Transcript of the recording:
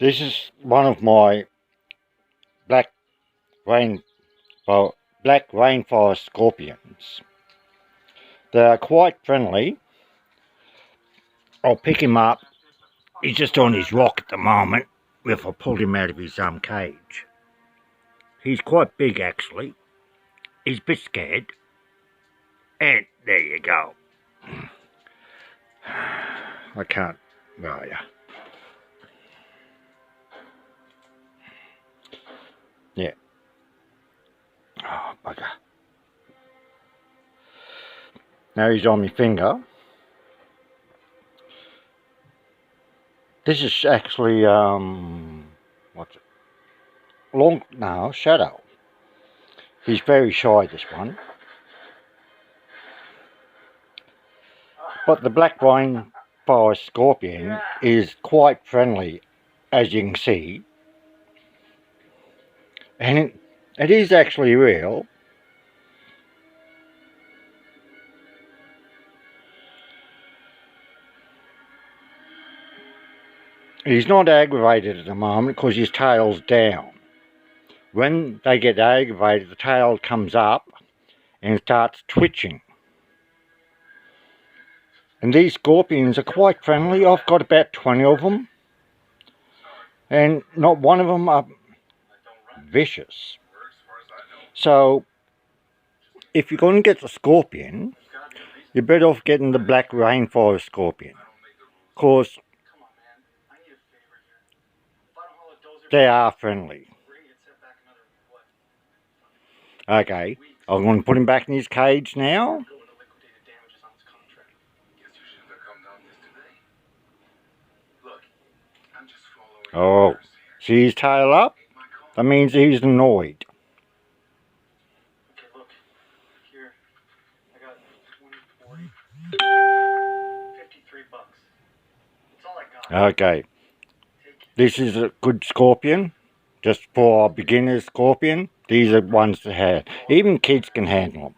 This is one of my black rain black rainforest scorpions. They are quite friendly. I'll pick him up. He's just on his rock at the moment. If I pulled him out of his cage. He's quite big actually. He's a bit scared. And there you go. I can't. Where are you? Yeah. Oh, bugger. Now he's on my finger. This is actually, what's it? Shadow. He's very shy, this one. But the black rainforest scorpion is quite friendly, as you can see. And it is actually real. He's not aggravated at the moment because his tail's down. When they get aggravated, the tail comes up and starts twitching. And these scorpions are quite friendly. I've got about 20 of them. And not one of them are vicious. So, if you're going to get the scorpion, you're better off getting the black rainforest scorpion. Because they are friendly. Okay, I'm going to put him back in his cage now. Oh, see his tail up? That means he's annoyed. Okay, look. Here. I got 20, 40, 53 bucks. That's all I got. Okay. This is a good scorpion. Just for a beginner scorpion. These are ones to have. Even kids can handle them.